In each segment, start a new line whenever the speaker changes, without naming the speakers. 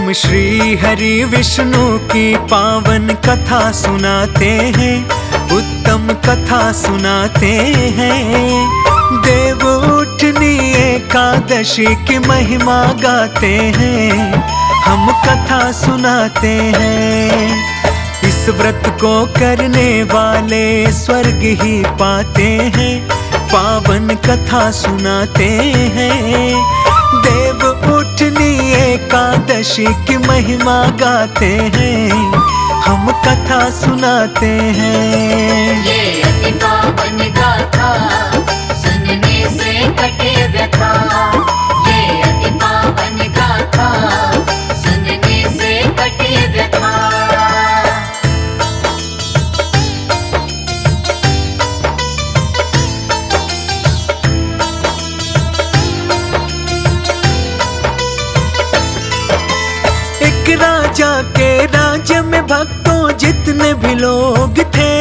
हम श्री हरि विष्णु की पावन कथा सुनाते हैं, उत्तम कथा सुनाते हैं। देव उठनी एकादशी की महिमा गाते हैं, हम कथा सुनाते हैं। इस व्रत को करने वाले स्वर्ग ही पाते हैं, पावन कथा सुनाते हैं। देव उठनी एकादशी की महिमा गाते हैं, हम कथा सुनाते हैं।
ये अति पावन गाथा सुनने से कटे व्यथा। ये अति पावन गाथा सुनने से कटे व्यथा।
राजा के राज्य में भक्तों जितने भी लोग थे,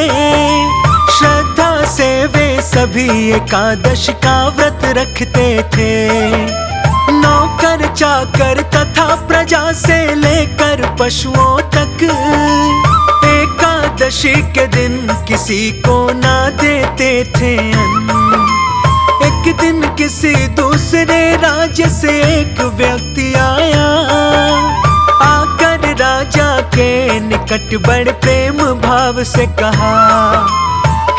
श्रद्धा से वे सभी एकादश का व्रत रखते थे। नौकर चाकर तथा प्रजा से लेकर पशुओं तक एकादशी के दिन किसी को ना देते थे अन्न। एक दिन किसी दूसरे राज्य से एक व्यक्ति आया, आकर राजा के निकट बड़े प्रेम भाव से कहा,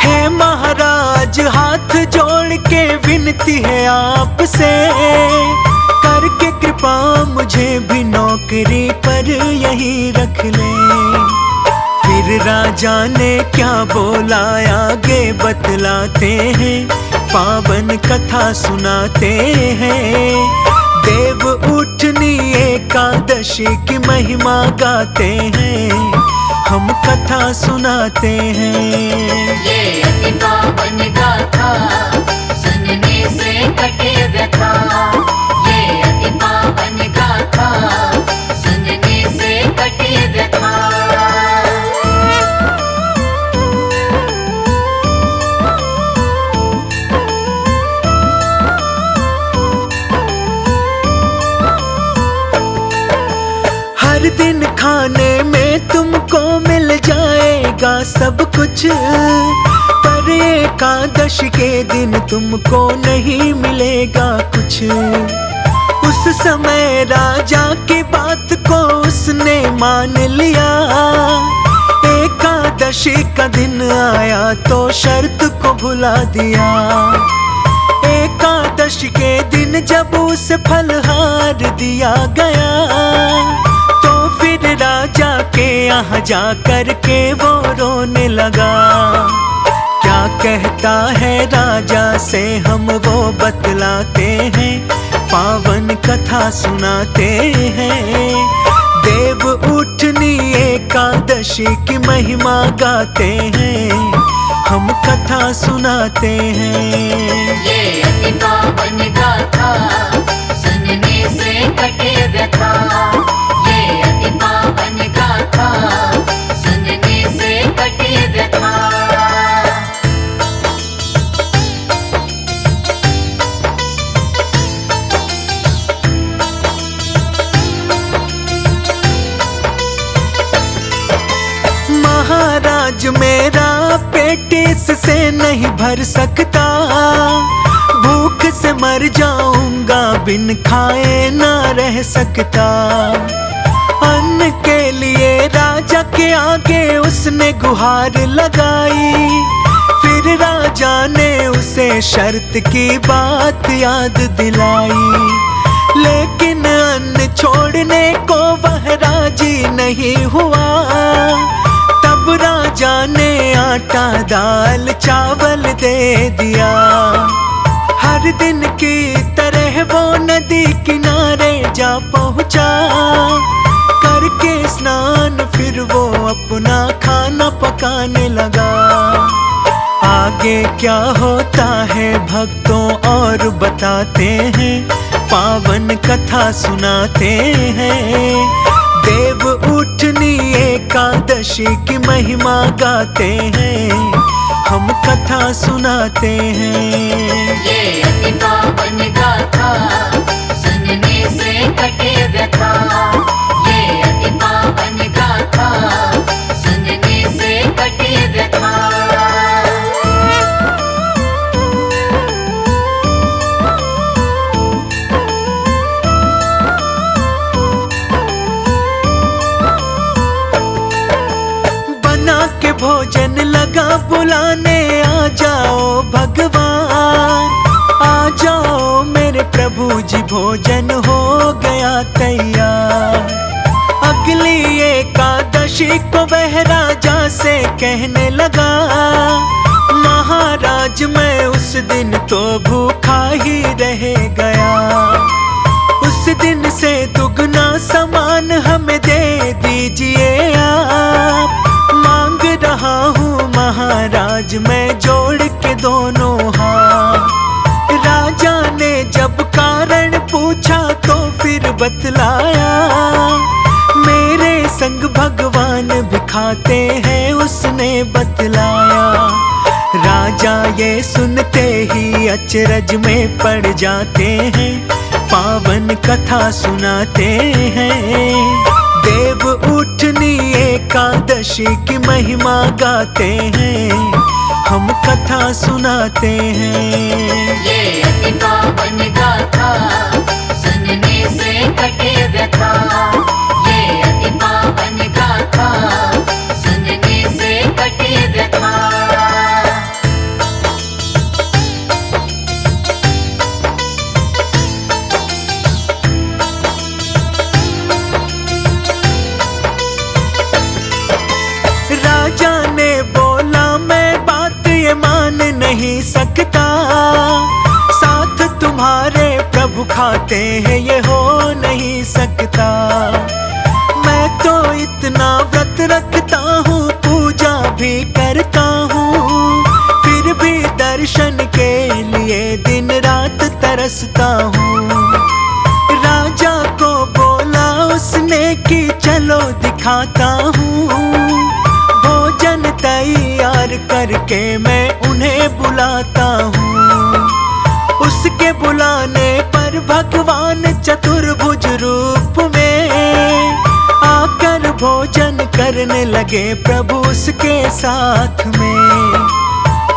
हे महाराज हाथ जोड़ के विनती है आपसे, करके कृपा मुझे भी नौकरी पर यही रख ले। फिर राजा ने क्या बोला आगे बतलाते हैं, पावन कथा सुनाते हैं। देव उठनी एकादशी की महिमा गाते हैं, हम कथा सुनाते हैं।
ये अति पावन गाथा सुनने से कटे व्यथा। ये अति पावन गाथा सुनने से कटे व्यथा।
हर दिन खाने में तुमको मिल जाएगा सब कुछ, पर एकादश के दिन तुमको नहीं मिलेगा कुछ। उस समय राजा की बात को उसने मान लिया, एकादशी का दिन आया तो शर्त को भुला दिया। एकादशी के दिन जब उसे फलहार दिया गया, फिर राजा के यहाँ जा कर के वो रोने लगा। क्या कहता है राजा से हम वो बतलाते हैं, पावन कथा सुनाते हैं। देव उठनी एकादशी की महिमा गाते हैं, हम कथा सुनाते हैं।
ये अति पावन गाथा सुनने से कटे व्यथा। ये अति पावन गाथा सुनने से कटे व्यथा।
महाराज मेरा पेट इससे नहीं भर सकता, भूख से मर जाऊंगा बिन खाए ना रह सकता। अन्न के लिए राजा के आगे उसने गुहार लगाई, फिर राजा ने उसे शर्त की बात याद दिलाई। लेकिन अन्न छोड़ने को वह राजी नहीं हुआ, तब राजा ने आटा दाल चावल दे दिया। हर दिन की तरह वो नदी किनारे जा पहुंचा, करके स्नान फिर वो अपना खाना पकाने लगा। आगे क्या होता है भक्तों और बताते हैं, पावन कथा सुनाते हैं। देव उठनी एकादशी की महिमा गाते हैं, हम कथा सुनाते हैं।
ये अति पावन गाथा सुनने से कटे व्यथा। ये
प्रभु जी भोजन हो गया तैयार। अगली एकादशी को वह राजा से कहने लगा, महाराज मैं उस दिन तो भूखा ही रह गया। उस दिन से दुगना सामान हमें दे दीजिए आप। मांग रहा हूँ महाराज मैं जोड़ के दोनों हाथ। राजा ने जब कारण पूछा तो फिर बतलाया, मेरे संग भगवान भी खाते हैं उसने बतलाया। राजा ये सुनते ही अचरज में पड़ जाते हैं, पावन कथा सुनाते हैं। देव उठनी एकादशी की महिमा गाते हैं, हम कथा सुनाते हैं।
ये अति पावन गाथा सुनने से कटे व्यथा। ये अति पावन गाथा सुनने से कटे व्यथा।
राजा ने बोला मैं बात ये मान नहीं सकता, साथ तुम्हारे प्रभु खाते हैं ये हो नहीं सकता। मैं तो इतना व्रत रखता हूँ, पूजा भी करता हूँ, फिर भी दर्शन के लिए दिन रात तरसता हूँ। राजा को बोला उसने कि चलो दिखाता हूँ, भोजन तैयार करके मैं उन्हें बुलाता हूँ। उसके बुलाने पर भगवान चतुर्भुज रूप में आकर भोजन करने लगे प्रभु उसके साथ में।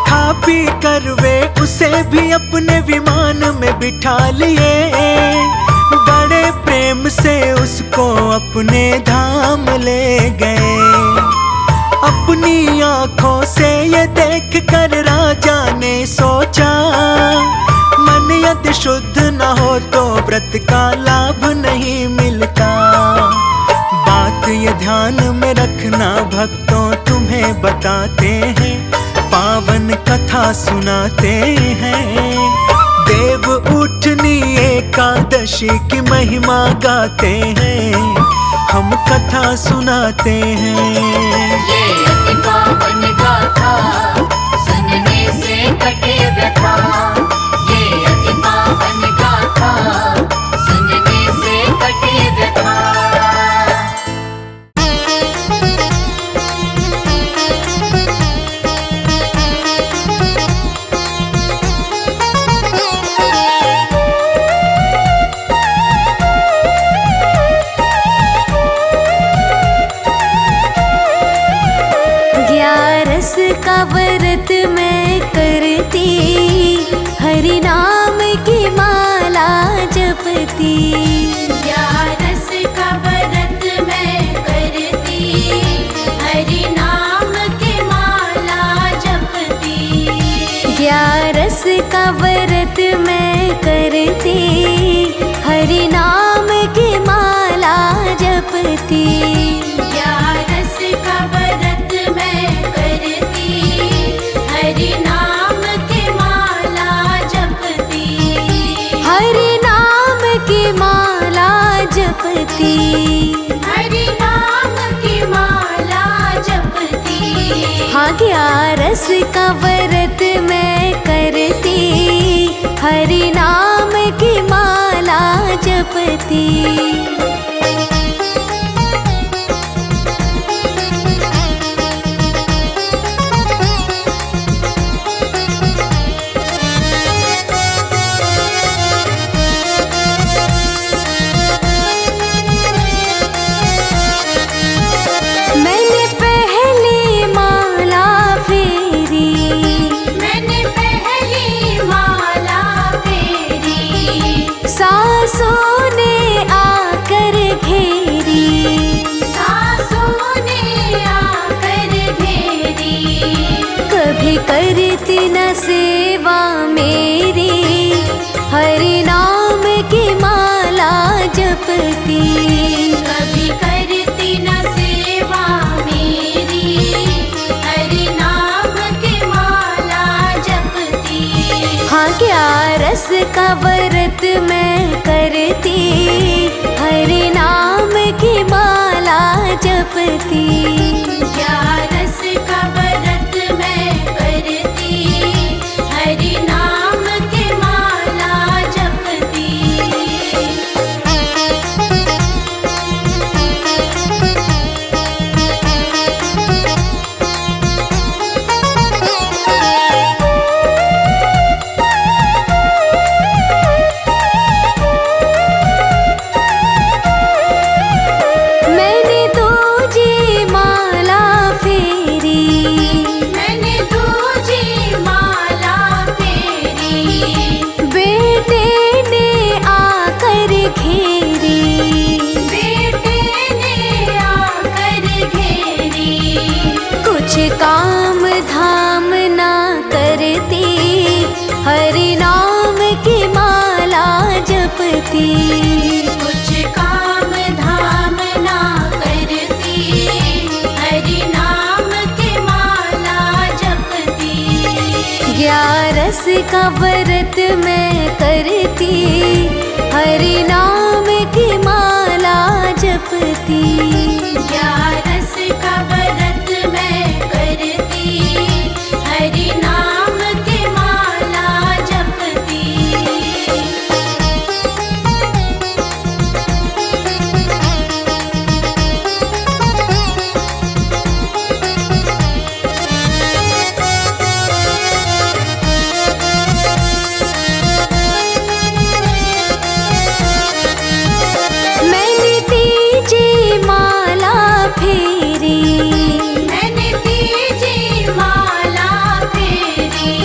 खा पी कर वे उसे भी अपने विमान में बिठा लिए, बड़े प्रेम से उसको अपने धाम ले गए। अपनी आँखों से ये देख कर राजा ने सोचा, मन यदि शुद्ध न हो तो व्रत का लाभ नहीं मिलता। बात ये ध्यान में रखना भक्तों तुम्हें बताते हैं, पावन कथा सुनाते हैं। देव उठनी एकादशी की महिमा गाते हैं, हम कथा सुनाते हैं।
ये अति पावन गाथा सुनने से कटे व्यथा। ये अति पावन गाथा सुनने से कटे व्यथा।
का व्रत मैं करती, हरि नाम की माला जपती। ग्यारस का व्रत मैं करती, हरि नाम की माला जपती। ग्यारस का व्रत मैं करती, हरि नाम की माला जपती। ग्यारस का व्रत मैं करती, हरि नाम की माला जपती। हरि नाम की माला जपती। हरि नाम की माला जपती। हाँ ग्यारस का व्रत मैं करती, हरि नाम की माला जपती। सासों ने आकर घेरी, सासों ने आकर घेरी। कभी करती न सेवा मेरी, हरि नाम जपती।
कभी करती न सेवा मेरी, हरि नाम की माला जपती।
हाँ ग्यारस का व्रत मैं करती, हरि नाम की माला जपती।
ग्यारस का व्रत मैं करती, हरि नाम की माला जपती।
मैंने तुझे माला फेरी,
मैंने तुझे माला फेरी,
बेटे ने आकर घेरी।
बेटे ने आकर घेरी।
कुछ काम धाम ना करती, हरि नाम की माला जपती।
कुछ काम धाम ना करती, हरि नाम की माला जपती।
ग्यारस का व्रत मैं करती, हरि नाम की माला जपती।
ग्यारस का व्रत मैं करती, हरि नाम की माला जपती।
मैंने तीजी माला फेरी,
मैंने तीजी माला फेरी,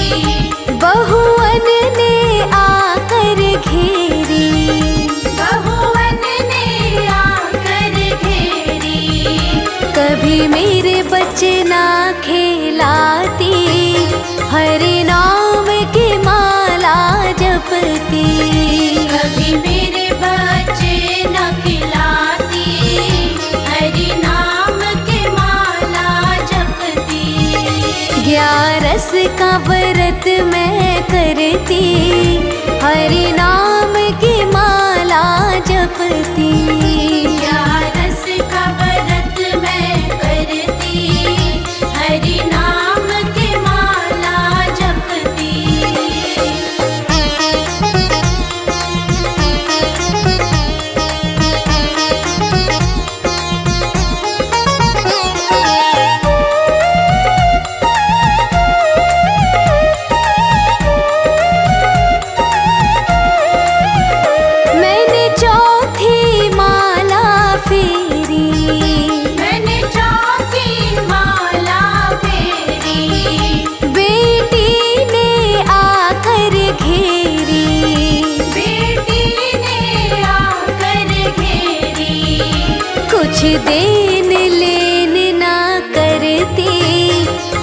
बहुवन ने आकर घेरी।
बहुवन ने आकर घेरी।
कभी मेरे बच्चे ना खिलाती, हरि नाम की माला जपती।
कभी मेरे बच्चे न खिलाती, हरि नाम की माला जपती।
ग्यारस का व्रत मैं करती, हरि नाम की माला जपती।
ग्यारस का व्रत मैं करती, हरि नाम की माला जपती।
मैंने चौथी माला फेरी,
मैंने चौथी माला फेरी,
बेटी ने आकर घेरी।
बेटी ने आकर घेरी।
कुछ देन लेन ना करती,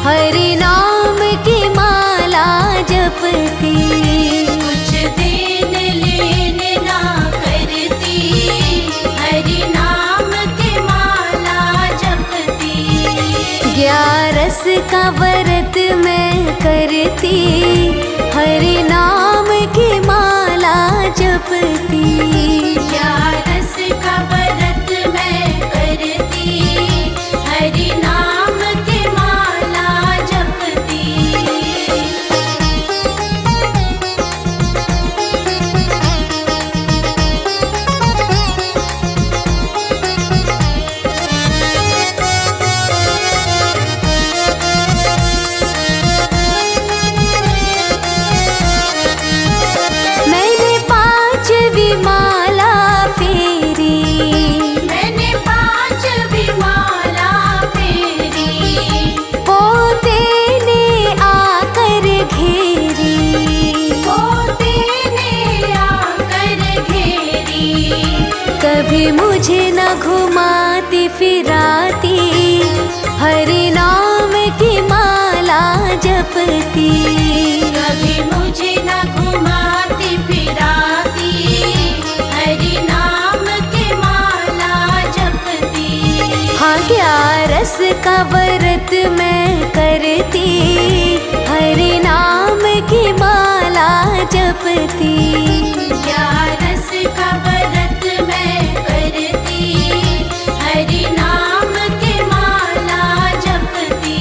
हरि नाम की माला जपती।
कुछ देन लेन ना करती, हरि नाम की माला जपती।
ग्यारस का व्रत मैं करती, हरि नाम की माला जपती।
ग्यारस का व्रत मैं करती, हरि नाम की माला जपती।
मैंने पांचवी माला फेरी,
मैंने पांचवी माला फेरी,
पोते ने आकर घेरी।
पोते ने आकर घेरी।
कभी मुझे न घुमाती फिराती, हरि नाम की माला जपती।
कभी मुझे न घुमाती फिराती, हरि नाम की माला
का व्रत मैं करती, हरि नाम की माला जपती।
11 का व्रत मैं करती, हरि नाम की माला जपती।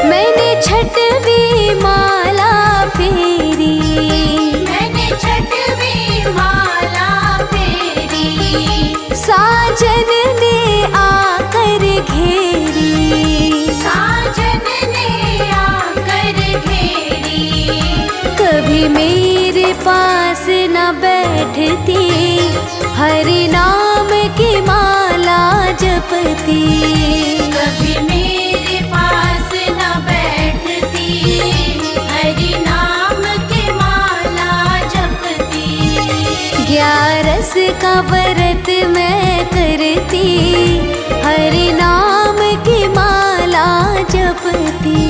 मैंने छठवीं माला फेरी,
मैंने छठवीं माला फेरी।
साजन ने आकर घेरी,
साजन ने आकर घेरी।
कभी मेरे पास न बैठती, हरि नाम की माला जपती।
कभी मेरे पास न बैठती, हरि नाम की माला जपती।
11 का व्रत मैं करती, हरि नाम की माला जपती।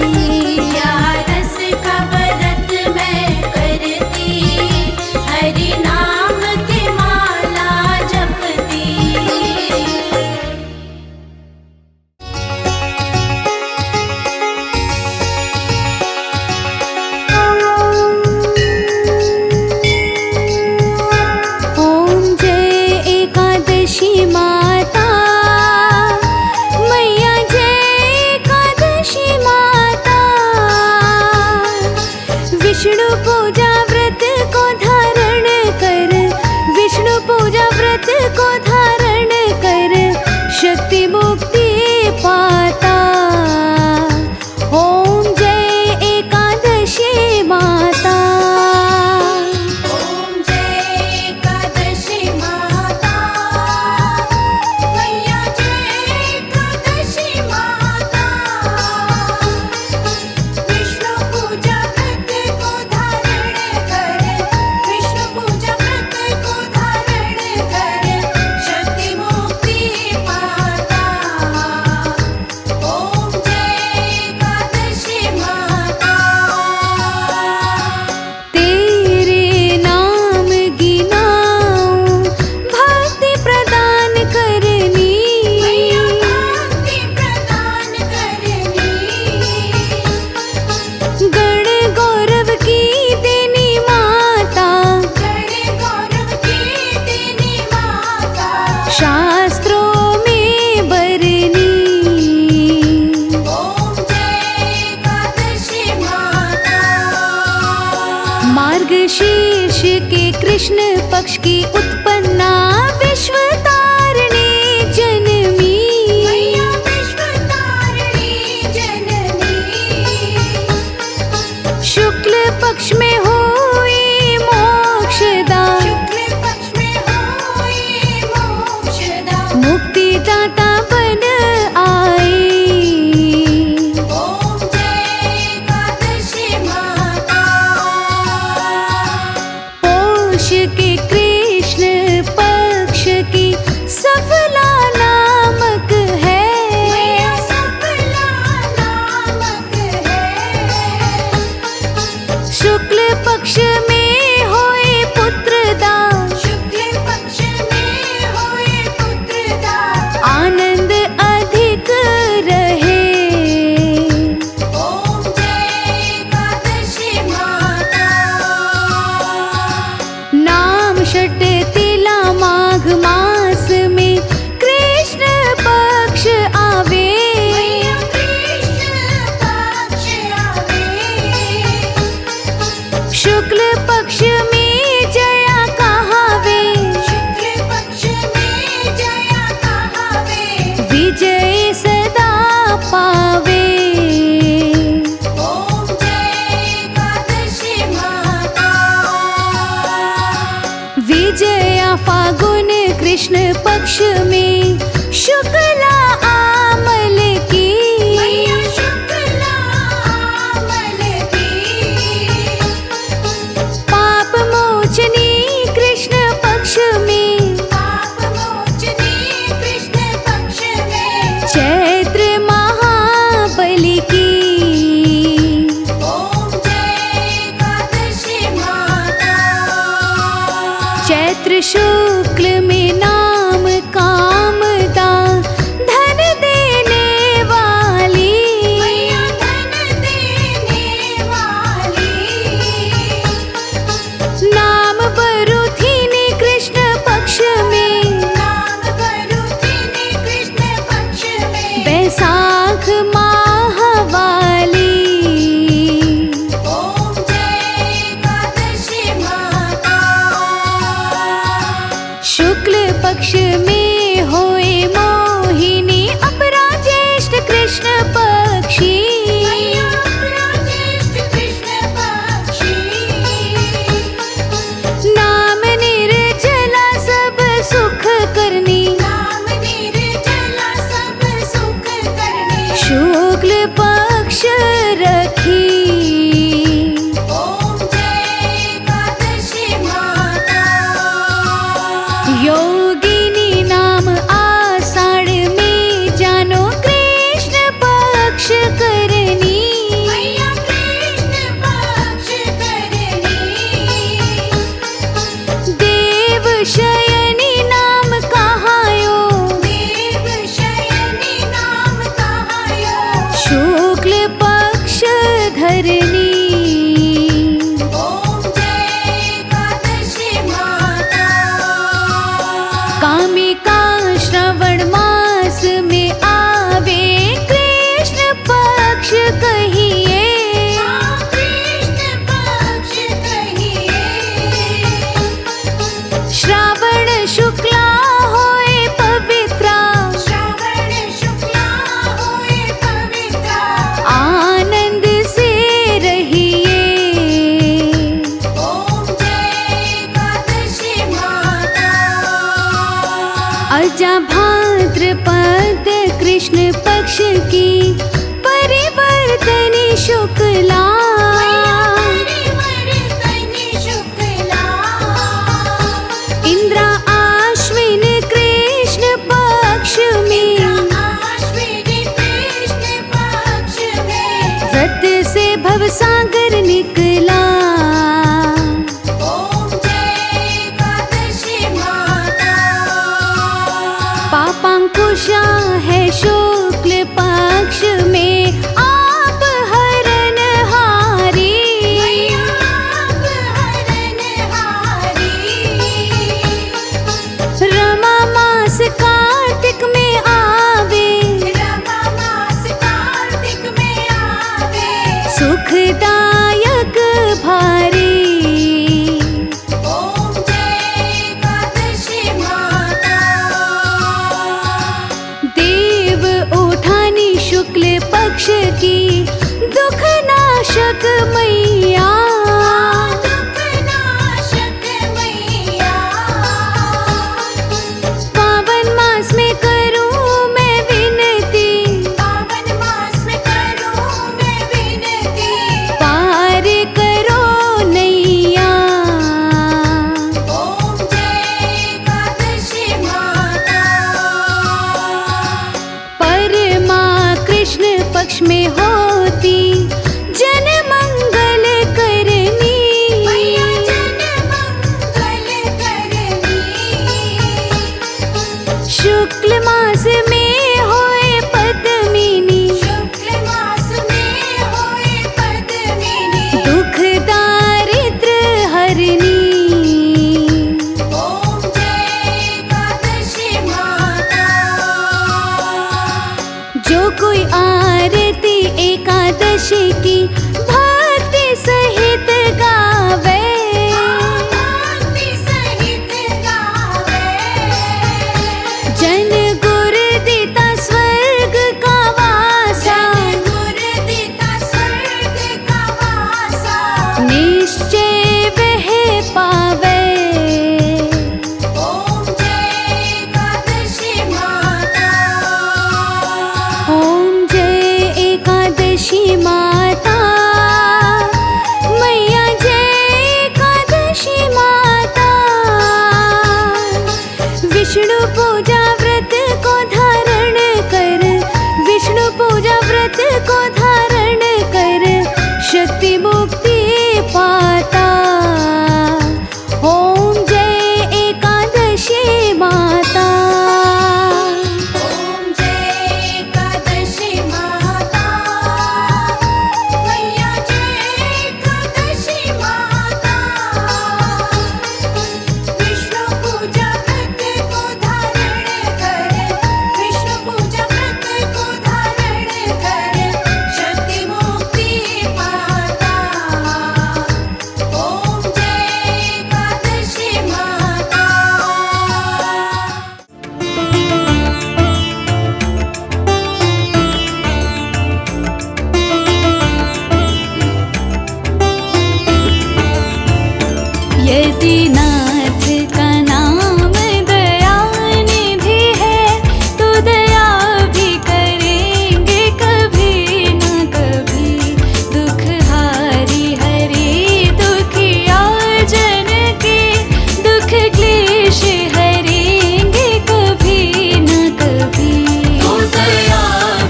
11 का व्रत मैं करती, हरि नाम की माला जपती।
ओम जय एकादशी माता, मैया जय एकादशी माता। विष्णु पूजा व्रत को धारण कर, विष्णु पूजा व्रत को धारण कर, शक्ति मुक्ति पाता। ओम जय एकादशी माता।
ओम जय एकादशी माता, मैया जय एकादशी माता। विष्णु पूजा व्रत को धारण कर, विष्णु पूजा व्रत को धारण कर, शक्ति मुक्ति पाता। ओम जय एकादशी माता।
तेरे नाम गिनाऊं, भक्ति प्रदान करनी।
मैया भक्ति प्रदान करनी।
गण गौरव की देनी माता,
गण गौरव की देनी माता।
शास्त्रों में बरनी।
ओम जय एकादशी माता।
मार्गशीर्ष के कृष्ण पक्ष की उत्पन्ना विश्व तारिणी जनमी।
मैया विश्व तारिणी जननी।
शुक्ल पक्ष में हुई मोक्षदा,
शुक्ल पक्ष में हुई मोक्षदा।
मुक्तिदाता बन आई।
ओम जय एकादशी माता।
पोष के कृष्ण पक्ष की सफला नामक है।
मैया सफला नामक है।
शुक्ल पक्ष में होए पुत्रदा,
शुक्ल पक्ष में हुए पुत्रदा।
आनंद अधिक रहे।
ओम जय एकादशी माता।
नाम षट तिला माघ मास में कृष्ण पक्ष आवे।
मैया कृष्ण पक्ष आवे।
शुक्ल पक्ष में जया कहावे,
शुक्ल पक्ष में जया कहावे।
विजय सदा पावे।
ओम जय एकादशी माता।
विजया फागुन कृष्ण पक्ष में शुक्ला आमल की।
मैया शुक्ला आमल की।
पाप मोचनी कृष्ण पक्ष में
पाप मोचनी
शुक्ल में नाम कामदा धन देने वाली।
मैया धन देने वाली।
नाम बरुथिनी कृष्ण पक्ष में,
नाम बरुथिनी कृष्ण पक्ष में।
बैसाख माह वाली।
ओम जय एकादशी माता।
शुक्ल पक्ष में होए मोहिनी अपरा ज्येष्ठ कृष्ण पक्षी।
मैया अपना ज्येष्ठ कृष्ण पक्षी।
नाम निर्जला सब सुख करनी,
नाम निर्जला सब सुख करने।
शुक्ल पक्ष रखी।
ओम जय एकादशी माता।
योगिनी नाम आषाढ़ में जानो कृष्ण पक्ष करनी।
मैया कृष्ण पक्ष करनी।
देव शयनी नाम कहायो,
देव शयनी नाम कहायो।
शुक्ल पक्ष धरनी।
ओम जय एकादशी माता।
कामिका श्रवण मास में आवे कृष्ण पक्ष कहिए।
कृष्ण पक्ष कहिए।
श्रावण शुक्ला होए पवित्रा,
श्रावण शुक्ला होए पवित्रा।
आनंद से रहिए।
ओम जय एकादशी माता।
अजा भाद्रपद कृष्ण पक्ष की परिवर्तनी शुक्ला।
परिवर्तनी शुक्ला।
इंद्रा आश्विन कृष्ण पक्ष में,
आश्विनी कृष्ण पक्ष में।
व्रत से भवसागर निकला।
ओम जय एकादशी माता।
पापांकुशा है शुक्ल पक्ष यतिनाथ का नाम दयानिधि है, तो दया भी करेंगे कभी न कभी। दुख हारी हरे दुखिया जन के, दुख क्लेश हरेंगे कभी न कभी।
तो दया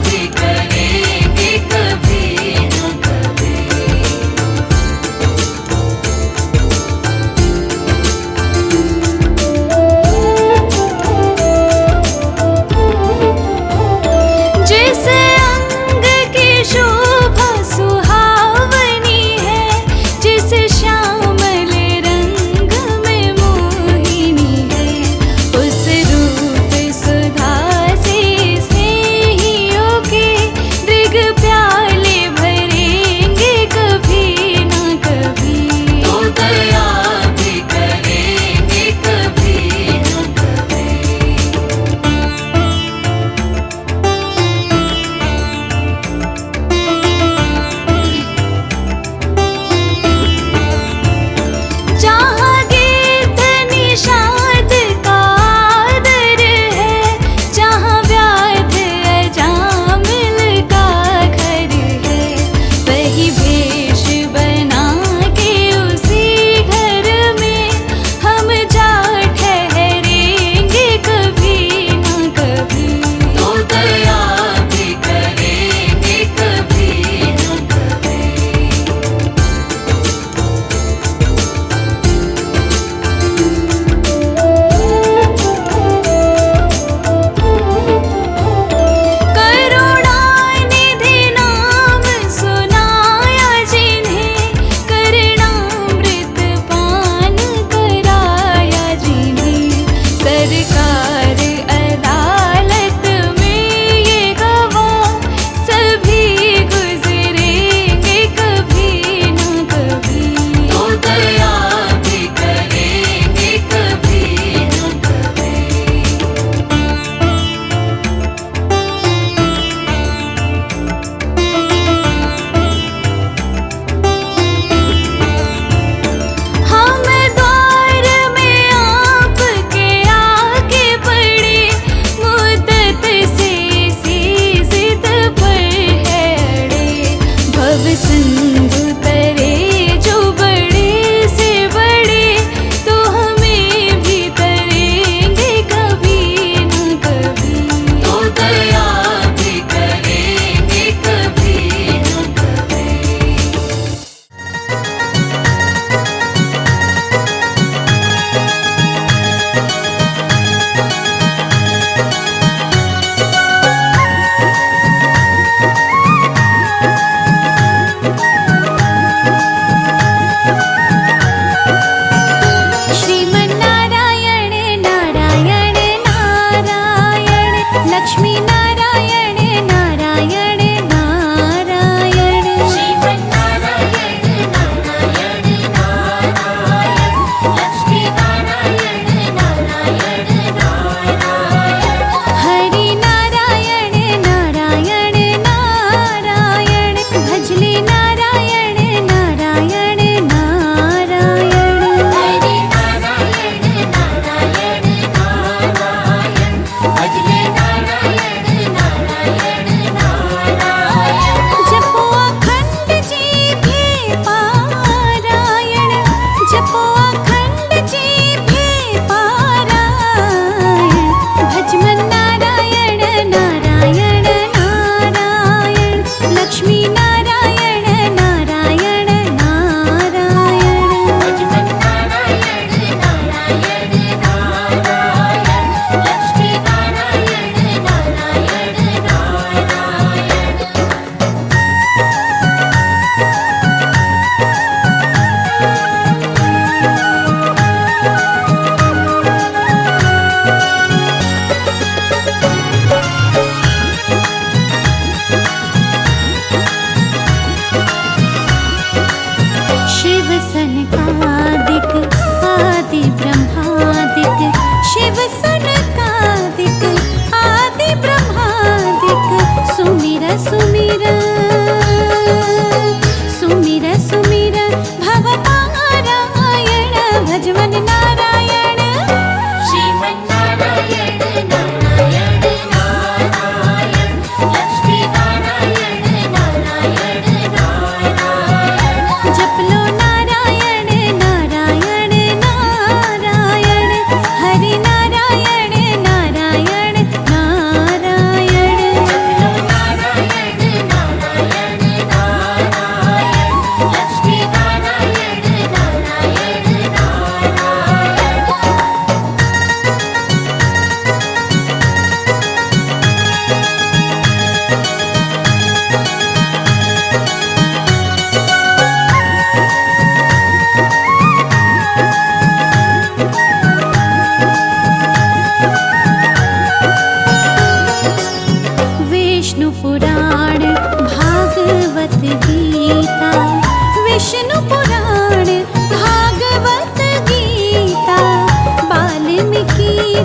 भी करेंगे कभी न कभी।
जिस अंग की शोभा सुहावनी है, जिस श्यामल रंग में मोहिनी है, उस रूप सुधा से स्नेहियों के दृग प्याले भरेंगे कभी न कभी।
तो दया भी करेंगे कभी न कभी।
जहाँ गीत निषाद का आदर है, जहाँ व्याध अजामिल का घर है, वही भेष बना के उसी घर में हम जा ठहरेंगे कभी न कभी।
तो दया भी करेंगे कभी न कभी।
करुणानिधि नाम सुनाया जिन्हें, करणामृत पान कराया जिन्हें, सरकार अदालत में ये गवाह सभी गुजरेंगे कभी न कभी।
तो दया भी करेंगे कभी न कभी।
हम द्वार में आपके आके पड़े, मुद्दत से इसी जिद पर है अड़े। भव सिंधु तरे जो बड़े से बड़े, तो हमें भी तरेंगे कभी न कभी।
तो दया भी करेंगे कभी न कभी।
श्रीमन्नारायण नारायण नारायण, लक्ष्मी नारायण नारायण नारायण।
श्रीमन्नारायण नारायण नारायण, लक्ष्मी नारायण नारायण नारायण।
हरि नारायण नारायण नारायण, भजले नारायण नारायण नारायण।
हरि नारायण नारायण नारायण, भजले नारायण नारायण नारायण।
जपो अखंड जीभे पारायण, जपो अखंड जीभे पारायण। भजमन नारायण नारायण नारायण, लक्ष्मी नारायण नारायण नारायण।
भजमन नारायण नारायण नारायण, लक्ष्मी नारायण नारायण नारायण।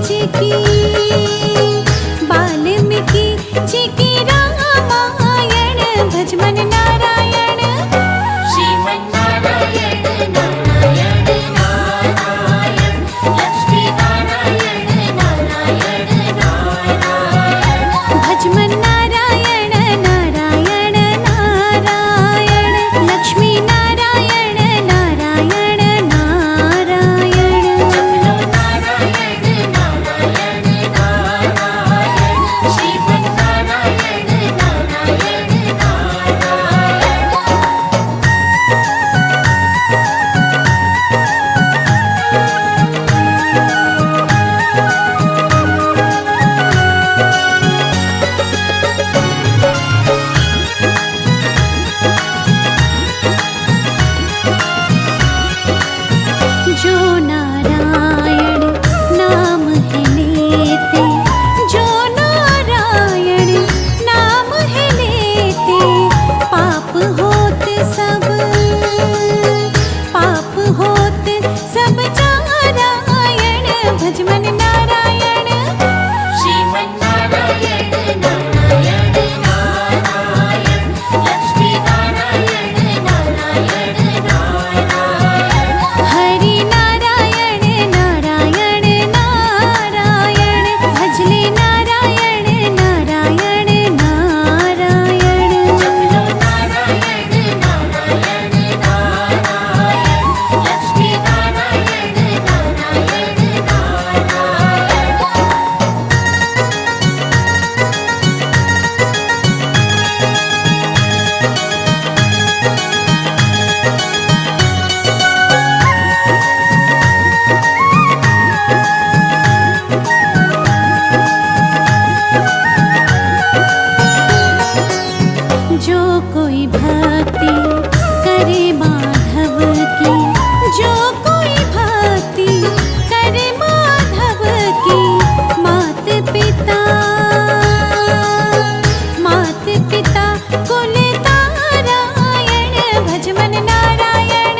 जी की, वाल्मीकि जी की रामायण, भज मन नारायण।
श्रीमन्नारायण नारायण नारायण, लक्ष्मी नारायण नारायण नारायण।
भज मन नारायण नारायण नारायण, लक्ष्मी नारायण नारायण नारायण।
जपलो नारायण नारायण नारायण, श्रीमन्नारायण नारायण नारायण।
जो नारायण नाम है लेते, जो नारायण नाम है लेते, पाप होते सब, पाप होते सब नारायण, भज मन नारायण।
श्रीमन्नारायण नारायण नारायण, लक्ष्मी नारायण नारायण नारायण।
हरि नारायण नारायण नारायण, भजले नारायण नारायण नारायण।
जपलो नारायण नारायण नारायण, लक्ष्मी नारायण नारायण नारायण।
जो कोई भक्ति करे माधव की, जो कोई भक्ति करे माधव की, मात पिता, मात पिता कुल तारायण, भज मन नारायण।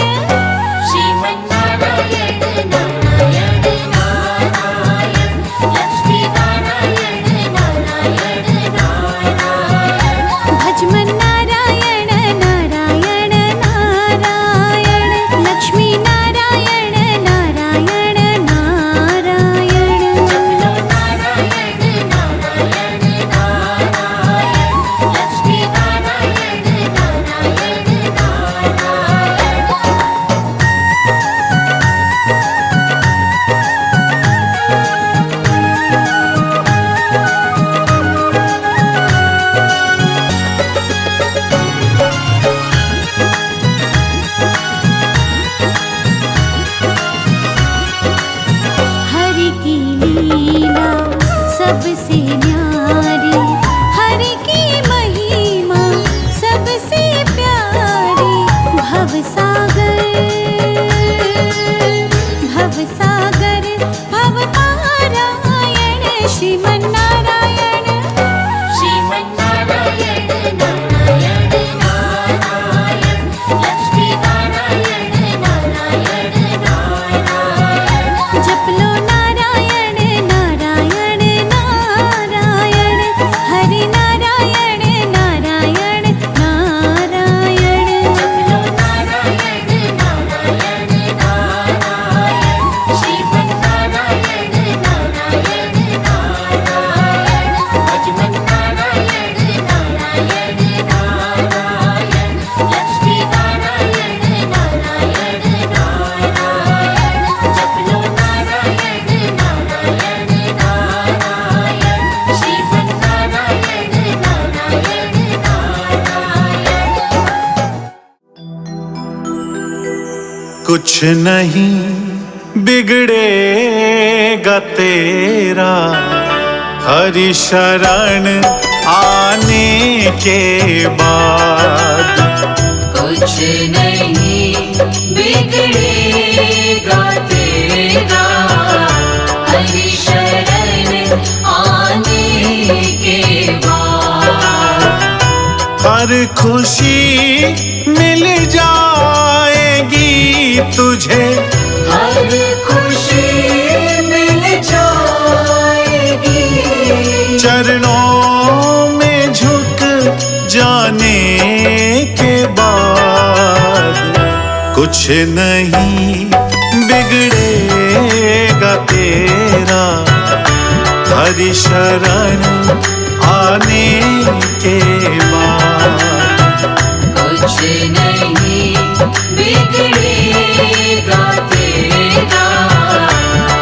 श्रीमन्नारायण नारायण नारायण, लक्ष्मी नारायण नारायण नारायण।
भज मन नारायण नारायण नारायण, लक्ष्मी नारायण नारायण नारायण।
जपलो नारायण नारायण नारायण, लक्ष्मी नारायण नारायण नारायण।
हरि की लीला सबसे न्यारी, हरि की महिमा सबसे प्यारी। भवसागर, भवसागर भव पारायण, श्रीमन्नारायण।
श्रीमन्नारायण नारायण नारायण, लक्ष्मी नारायण नारायण नारायण।
जपलो नारायण नारायण नारायण, हरि नारायण नारायण नारायण।
जपलो नारायण नारायण नारायण, श्रीमन्नारायण नारायण नारायण। भज मन नारायण नारायण नारायण, लक्ष्मी नारायण नारायण नारायण। जपलो नारायण नारायण नारायण, श्रीमन्नारायण नारायण नारायण।
कुछ नहीं बिगड़ेगा तेरा, हरि शरण आने के बाद।
कुछ नहीं बिगड़ेगा तेरा, हरि शरण आने के बाद।
हर खुशी मिल जाएगी तुझे,
हर खुशी मिल जाएगी
नहीं बिगड़ेगा तेरा हरि शरण आने के बाद।
कुछ नहीं बिगड़ेगा तेरा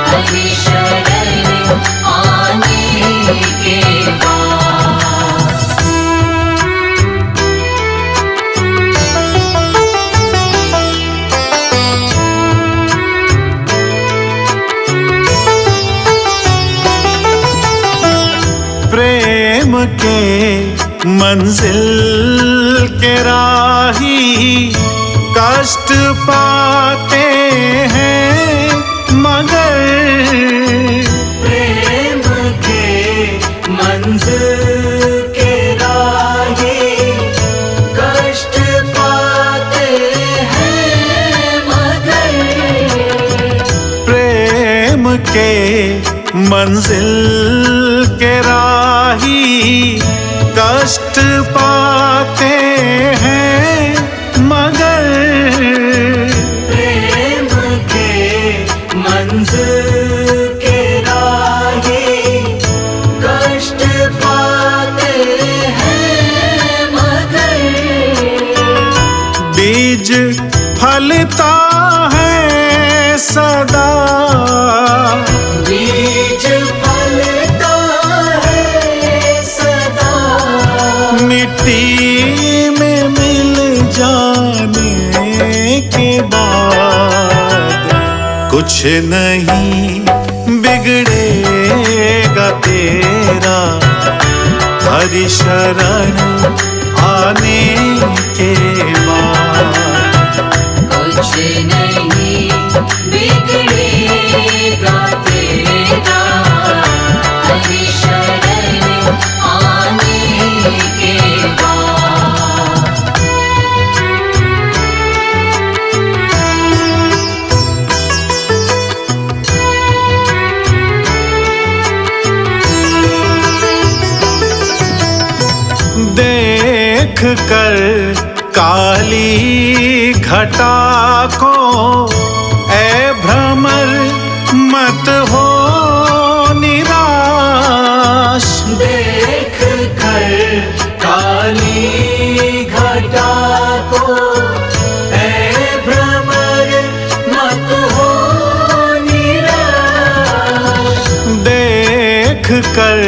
हरि शरण आने के बाद।
प्रेम के मंजिल के राही कष्ट पाते हैं मगर
प्रेम के मंजिल के राही कष्ट पाते हैं मगर
प्रेम के मंजिल के राही कष्ट पाते हैं मगर
प्रेम के मंजिल के राही कष्ट पाते हैं मगर
बीज फलता है सदा
बीज फलता है सदा
मिट्टी में मिल जाने के बाद। कुछ नहीं बिगड़ेगा तेरा हरि शरण आने के बाद।
कुछ नहीं बिगड़ेगा तेरा हरि शरण आने के बाद।
देख कर काली घटा को ऐ भ्रमर मत हो निराश।
देख कर काली घटा को ऐ भ्रमर मत हो निराश।
देख कर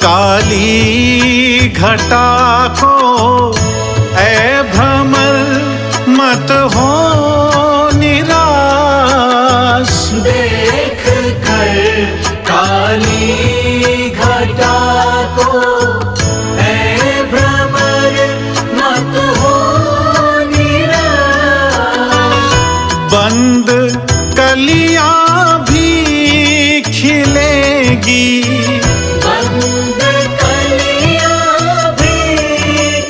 काली घटा को ऐ भ्रमर मत हो निराश।
देख कर काली घटा को ऐ भ्रमर मत हो निराश।
बंद कलियां भी खिलेगी
बंद कलियां भी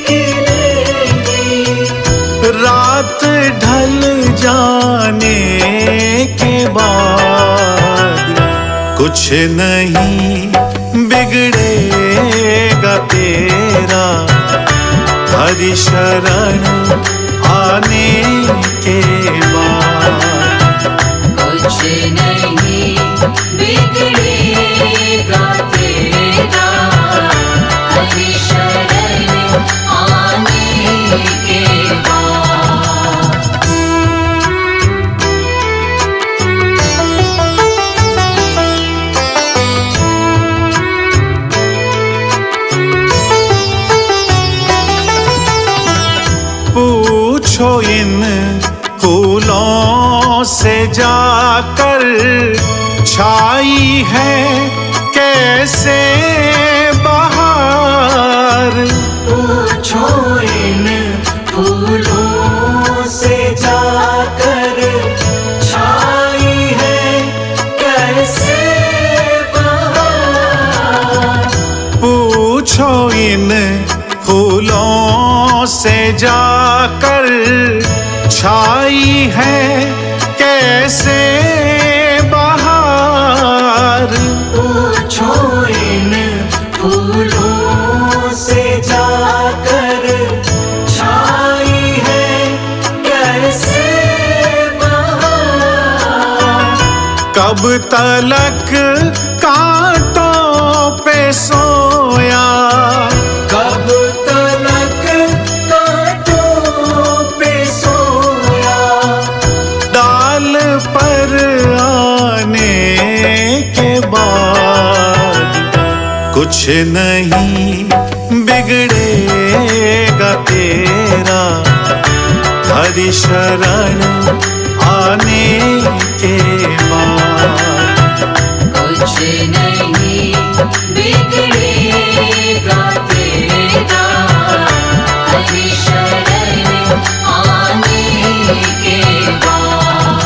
खिलेगी
रात ढल जाने के बाद। कुछ नहीं बिगड़ेगा तेरा हरि शरण आने के बाद।
कुछ नहीं बिगड़ेगा तेरा हरि शरण आने के बाद।
पूछो इन फूलों से जाकर छाई है कैसे बहार।
पूछो इन फूलों से जाकर छाई है कैसे बहार।
पूछो इन फूलों से जाकर छाई है कैसे बहार।
पूछो इन फूलों से जाकर छाई है कैसे
कब तलक कांटों पे सोया,
कब तलक कांटों पे सोया,
डाल पर आने के बाद कुछ नहीं बिगड़ेगा तेरा, हरि शरण आने के बाद।
कुछ नहीं बिगड़ेगा तेरा, हरि शरण आने के बाद।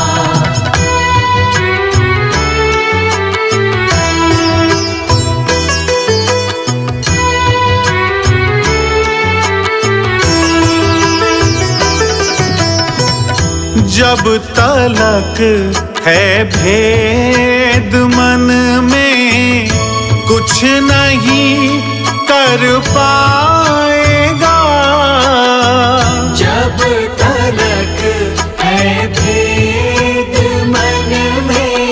जब तलक है भेद मन में, कुछ नहीं कर पाएगा।
जब तलक है भेद मन में,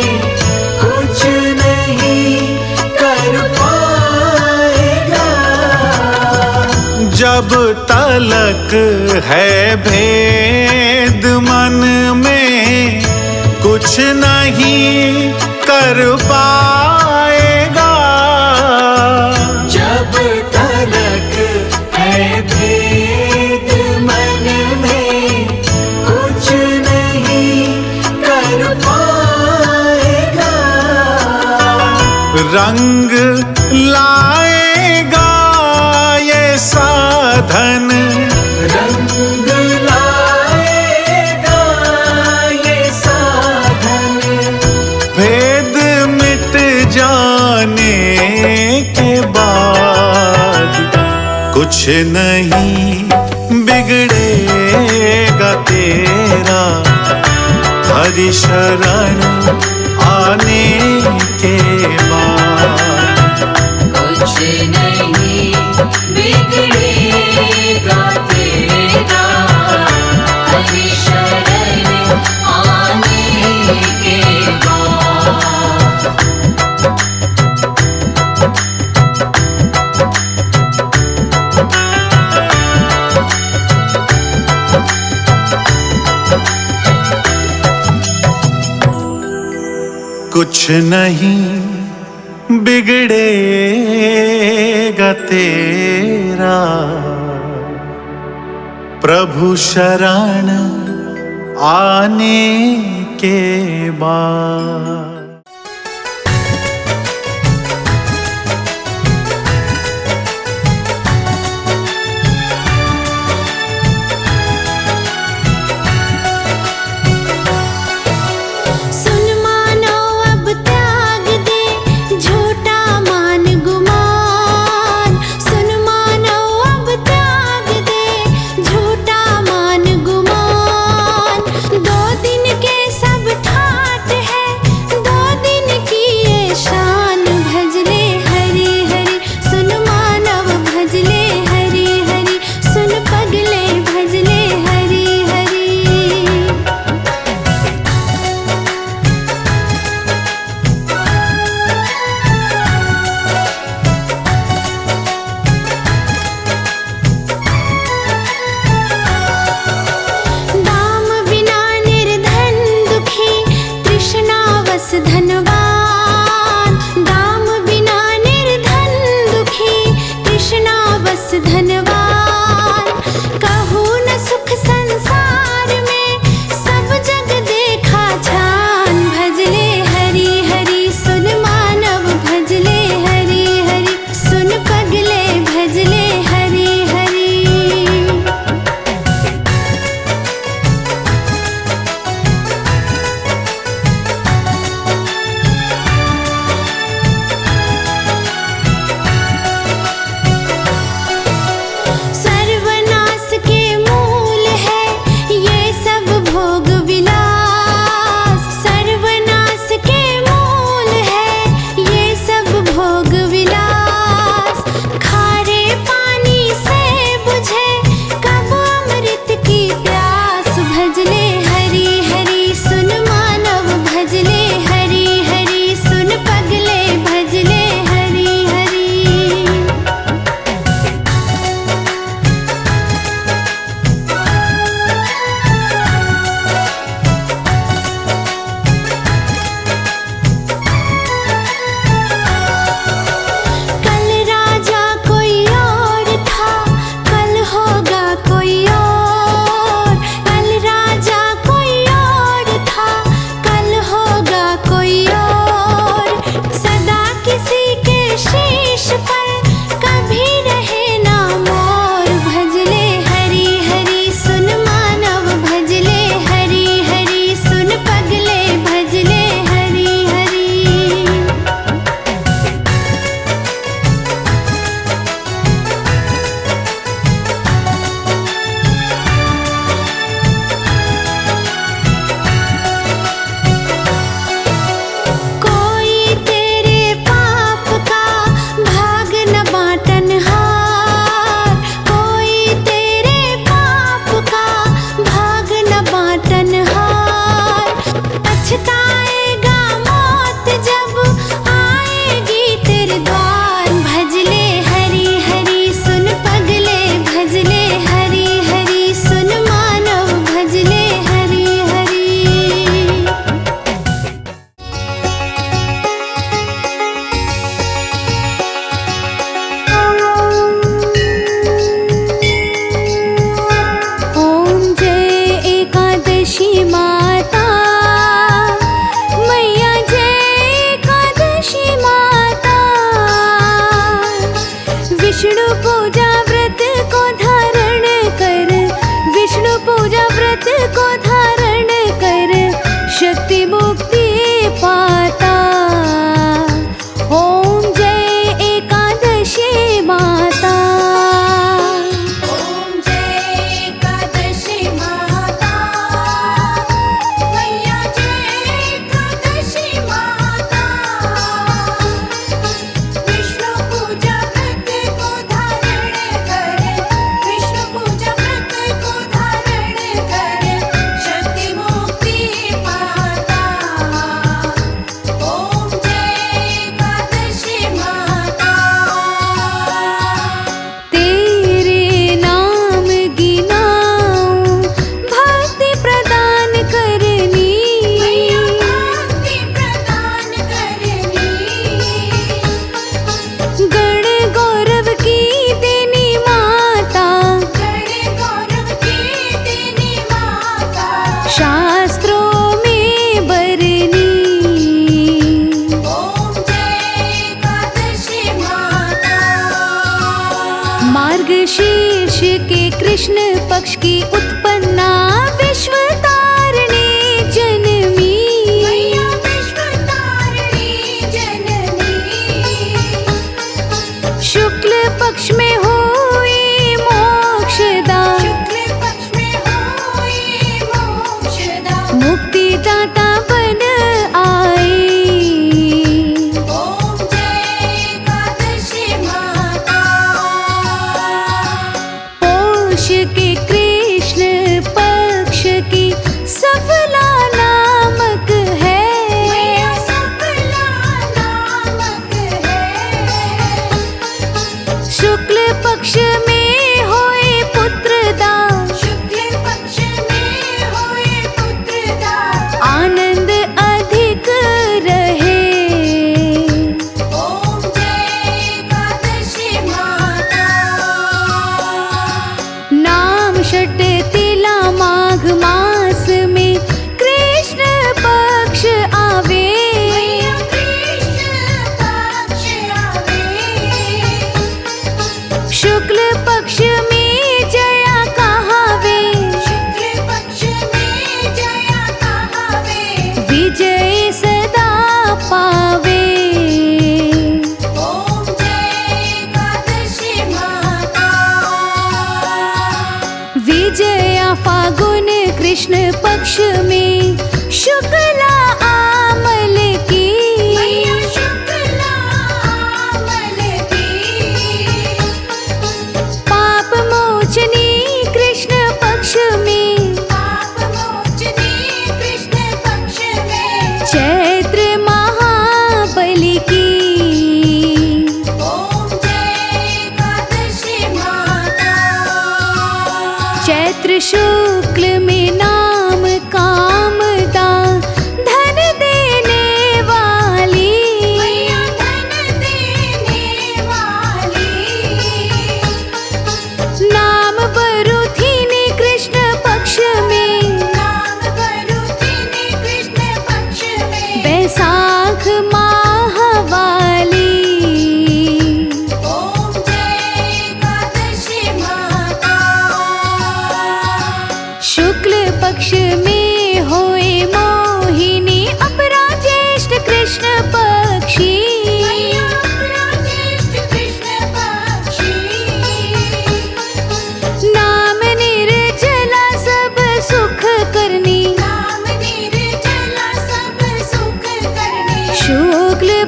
कुछ नहीं कर पाएगा।
जब तलक है भेद मन में, कुछ नहीं कर पाएगा।
जब तलक है भेद मन में, कुछ नहीं कर पाएगा।
रंग लाएगा ये साधन,
रंग लाएगा ये साधन,
भेद मिट जाने के बाद कुछ नहीं बिगड़ेगा तेरा, हरि शरण आने के बाद।
कुछ नहीं बिगड़ेगा तेरा, हरि शरण आने के बाद।
कुछ नहीं बिगड़ेगा तेरा, प्रभु शरण आने के बाद।
दो दिन के सब ठाट है, दो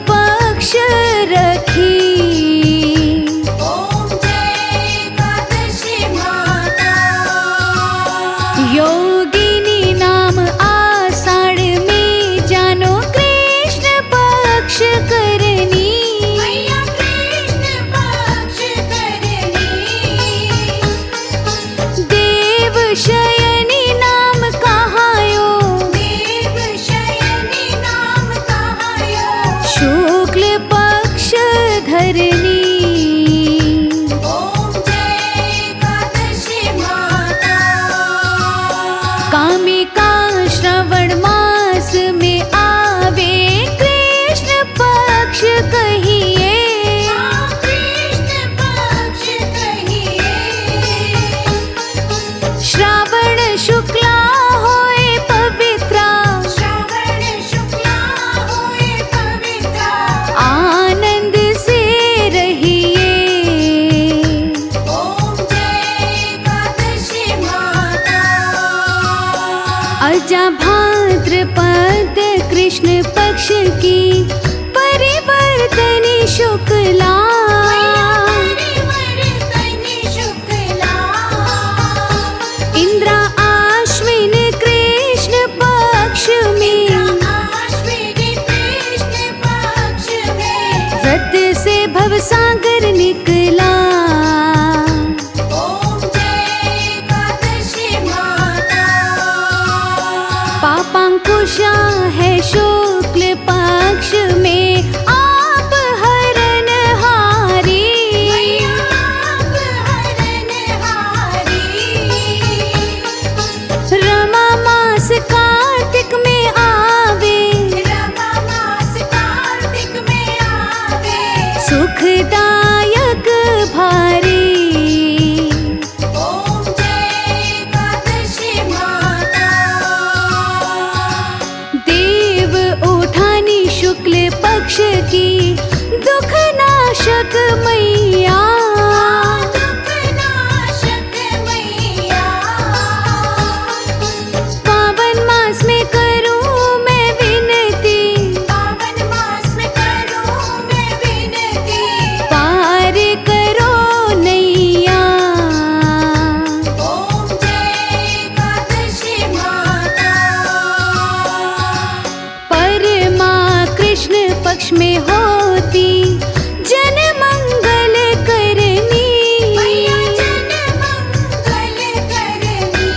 पक्ष रखी।
ओम जय एकादशी माता।
योगिनी नाम आषाढ़ में जानो कृष्ण पक्ष करनी।
मैया कृष्ण पक्ष करनी।
देव शयनी नाम कहायो।
देव शयनी नाम कहायो।
शुक्ल पक्ष धरनी।
ओम जय एकादशी माता।
कामिका श्रवण मास में आवे कृष्ण पक्ष कहिए।
कृष्ण पक्ष कहिए।
श्रावण शुक्ला होए पवित्रा।
श्रावण शुक्ला होए पवित्रा।
आनंद से रहिए।
ओम जय एकादशी माता।
अजा भाद्रपद कृष्ण पक्ष की परिवर्तनी शुक्ला।
परिवर्तनी शुक्ला।
इंद्रा आश्विन कृष्ण पक्ष में
अश्विनी कृष्ण पक्ष में।
व्रत से भवसागर निकला।
ओम जय एकादशी माता।
पापांकुशा है शुक्ल पक्ष में आप हरण हारी।
आप हरणहारी।
रमा मास कार्तिक में आवे।
रमा मास कार्तिक में आवे।
सुखदायक भारी।
ओम जय एकादशी माता।
देव उठानी शुक्ल पक्ष की दुख नाशक मैया।
दुखनाशक मैया।
पावन मास में करूं मैं विनती।
पावन मास में करूं मैं विनती।
पार करो नैया।
ओम जय एकादशी माता।
परमा कृष्ण पक्ष में होती जन मंगल करनी।
मैया जन मंगल करनी।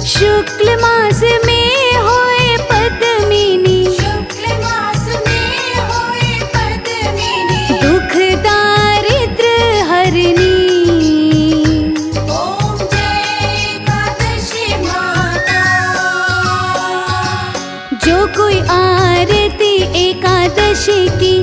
शुक्ल मास में होए पद्मिनी।
शुक्ल मास में होए पद्मिनी।
दुख दारिद्र हरनी।
ओम जय एकादशी माता।
जो कोई आरती एकादशी की